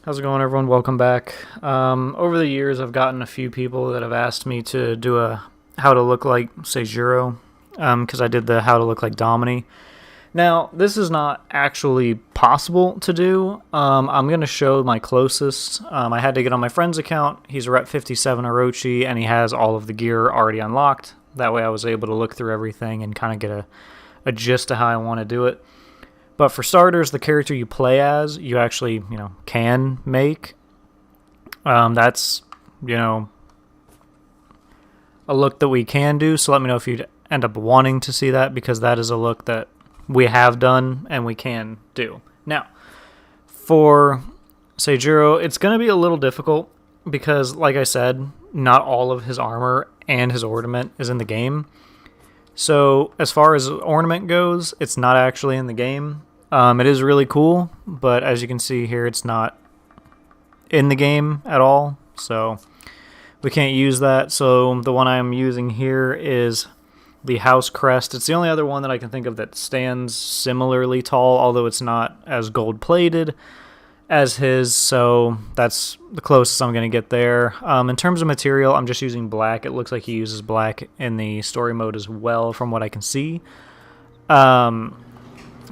How's it going, everyone? Welcome back. Over the years, I've gotten a few people that have asked me to do a how to look like seijuro, because I did the how to look like Domini. Now, this is not actually possible to do. I'm going to show my closest. I had to get on my friend's account. He's a Rep 57 Orochi, and he has all of the gear already unlocked. That way I was able to look through everything and kind of get a gist of how I want to do it. But for starters, the character you play as, you actually, can make. That's, a look that we can do. So let me know if you'd end up wanting to see that, because that is a look that we have done and we can do. Now, for seijuro, it's going to be a little difficult because, like I said, not all of his armor and his ornament is in the game. So as far as ornament goes, it's not actually in the game. It is really cool, but as you can see here, it's not in the game at all, so we can't use that. So the one I'm using here is the house crest. It's the only other one that I can think of that stands similarly tall, although it's not as gold-plated as his, so that's the closest I'm going to get there. In terms of material, I'm just using black. It looks like he uses black in the story mode as well, from what I can see.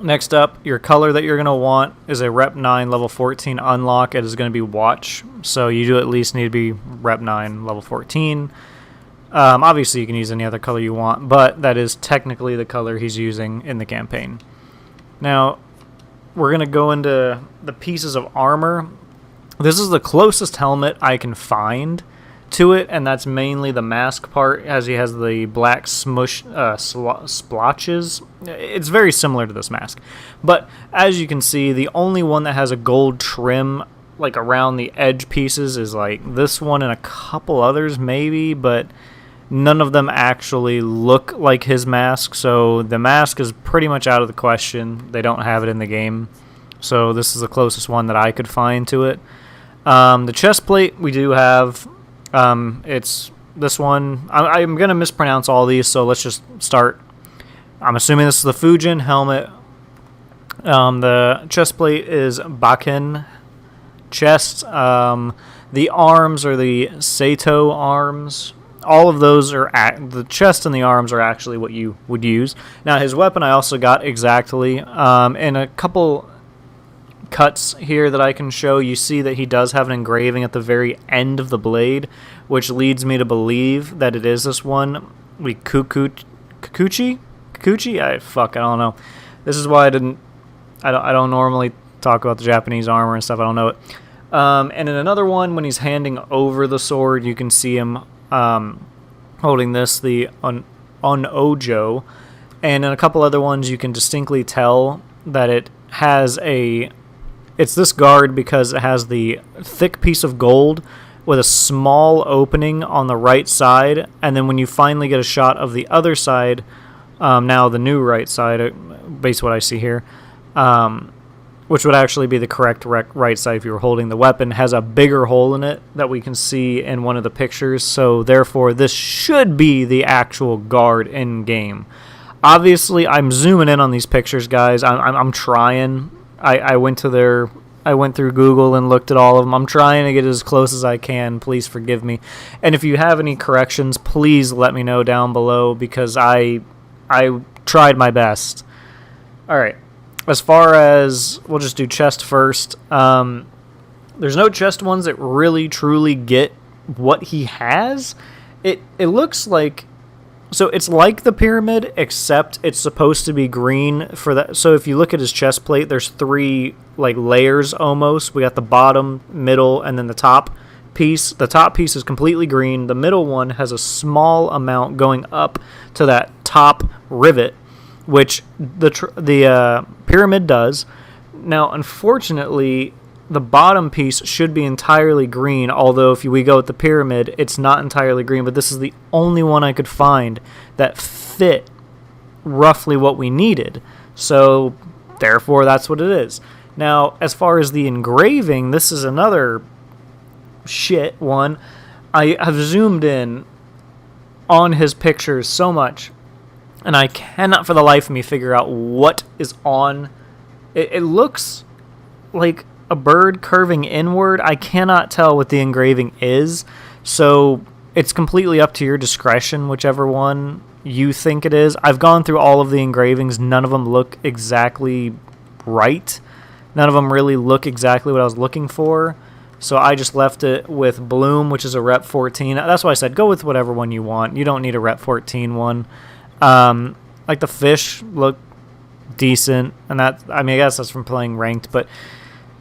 Next up, your color that you're going to want is a Rep 9 level 14 unlock. It is going to be Watch, so you do at least need to be Rep 9 level 14. Obviously, you can use any other color you want, but that is technically the color he's using in the campaign. Now, we're going to go into the pieces of armor. This is the closest helmet I can find to it, and that's mainly the mask part, as he has the black smush splotches. It's very similar to this mask, but as you can see, the only one that has a gold trim like around the edge pieces is like this one and a couple others maybe, but none of them actually look like his mask, so the mask is pretty much out of the question. They don't have it in the game, so this is the closest one that I could find to it. The chest plate we do have. It's this one. I'm going to mispronounce all these, so let's just start. I'm assuming this is the Fujin helmet. The chest plate is Bakken chest. The arms are the Sato arms. All of those are the chest and the arms are actually what you would use. Now, his weapon I also got exactly. In a couple cuts here that I can show, you see that he does have an engraving at the very end of the blade, which leads me to believe that it is this one. Kikuchi? I don't know. This is why I don't normally talk about the Japanese armor and stuff. I don't know it. And in another one, when he's handing over the sword, you can see him holding this, the Onojo. And in a couple other ones, you can distinctly tell that it has it's this guard because it has the thick piece of gold with a small opening on the right side, and then when you finally get a shot of the other side, now the new right side, based on what I see here, which would actually be the correct right side if you were holding the weapon, has a bigger hole in it that we can see in one of the pictures, so therefore this should be the actual guard in-game. Obviously, I'm zooming in on these pictures, guys. I'm trying. I went through Google and looked at all of them. I'm trying to get as close as I can. Please forgive me. And if you have any corrections, please let me know down below, because I tried my best. All right. As far as, we'll just do chest first. There's no chest ones that really truly get what he has. It looks like, so it's like the pyramid, except it's supposed to be green for that. So if you look at his chest plate, there's three like layers almost. We got the bottom, middle, and then the top piece. The top piece is completely green. The middle one has a small amount going up to that top rivet, which the pyramid does. Now, unfortunately, the bottom piece should be entirely green, although if we go with the pyramid, it's not entirely green, but this is the only one I could find that fit roughly what we needed. So, therefore, that's what it is. Now, as far as the engraving, this is another shit one. I have zoomed in on his pictures so much, and I cannot for the life of me figure out what is on. It looks like a bird curving inward. I cannot tell what the engraving is, so it's completely up to your discretion, whichever one you think it is. I've gone through all of the engravings. None of them look exactly right. None of them really look exactly what I was looking for. So I just left it with Bloom, which is a Rep 14. That's why I said go with whatever one you want. You don't need a Rep 14 one. Like the fish look decent, and that, I mean, I guess that's from playing ranked, but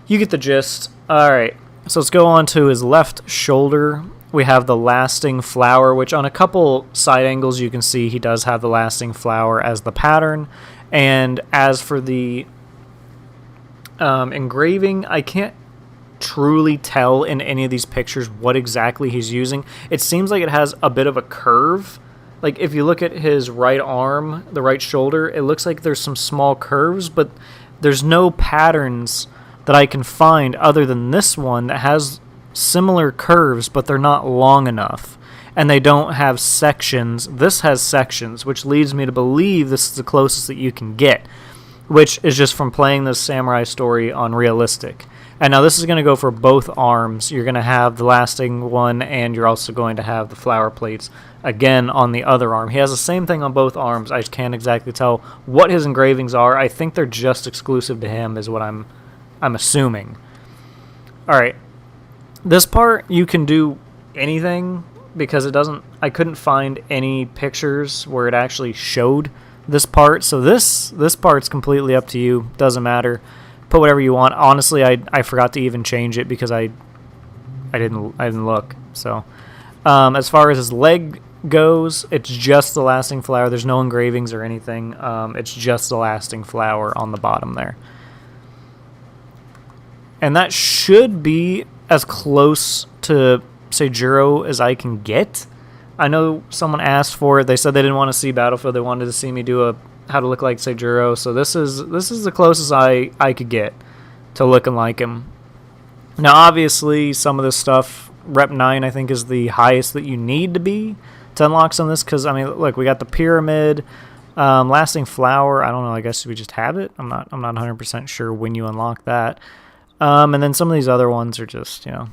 you get the gist. All right, so let's go on to his left shoulder. We have the lasting flower, which on a couple side angles you can see he does have the lasting flower as the pattern. And as for the engraving, I can't truly tell in any of these pictures what exactly he's using. It seems like it has a bit of a curve. Like if you look at his right arm, the right shoulder, it looks like there's some small curves, but there's no patterns that I can find other than this one that has similar curves, but they're not long enough. And they don't have sections. This has sections, which leads me to believe this is the closest that you can get, which is just from playing this samurai story on realistic. And now this is going to go for both arms. You're going to have the lasting one, and you're also going to have the flower plates again on the other arm. He has the same thing on both arms. I just can't exactly tell what his engravings are. I think they're just exclusive to him is what I'm assuming. All right. This part you can do anything because it doesn't, I couldn't find any pictures where it actually showed this part. So this part's completely up to you. Doesn't matter. Put whatever you want. Honestly, I forgot to even change it because I didn't look. So as far as his leg goes, it's just the lasting flower. There's no engravings or anything. It's just the lasting flower on the bottom there. And that should be as close to seijuro as I can get. I know someone asked for it. They said they didn't want to see Battlefield. They wanted to see me do a how to look like seijuro. So this is the closest I could get to looking like him. Now, obviously, some of this stuff, Rep 9, I think, is the highest that you need to be to unlock some of this. Because, I mean, look, we got the pyramid, lasting flower. I don't know. I guess we just have it. I'm not 100% sure when you unlock that. And then some of these other ones are just, you know,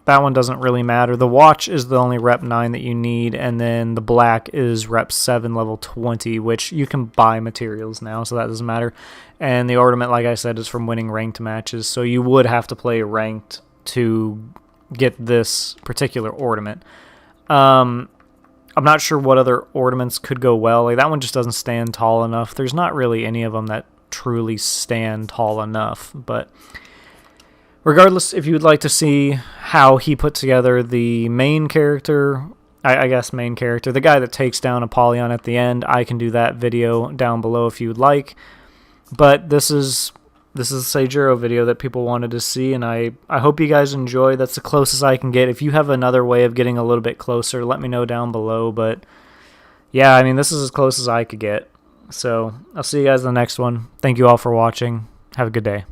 that one doesn't really matter. The watch is the only Rep 9 that you need, and then the black is Rep 7, level 20, which you can buy materials now, so that doesn't matter. And the ornament, like I said, is from winning ranked matches, so you would have to play ranked to get this particular ornament. I'm not sure what other ornaments could go well. Like, that one just doesn't stand tall enough. There's not really any of them that truly stand tall enough, but regardless, if you would like to see how he put together the main character, I guess main character, the guy that takes down Apollyon at the end, I can do that video down below if you would like. But this is a seijuro video that people wanted to see, and I hope you guys enjoy. That's the closest I can get. If you have another way of getting a little bit closer, let me know down below. But yeah, I mean, this is as close as I could get. So I'll see you guys in the next one. Thank you all for watching. Have a good day.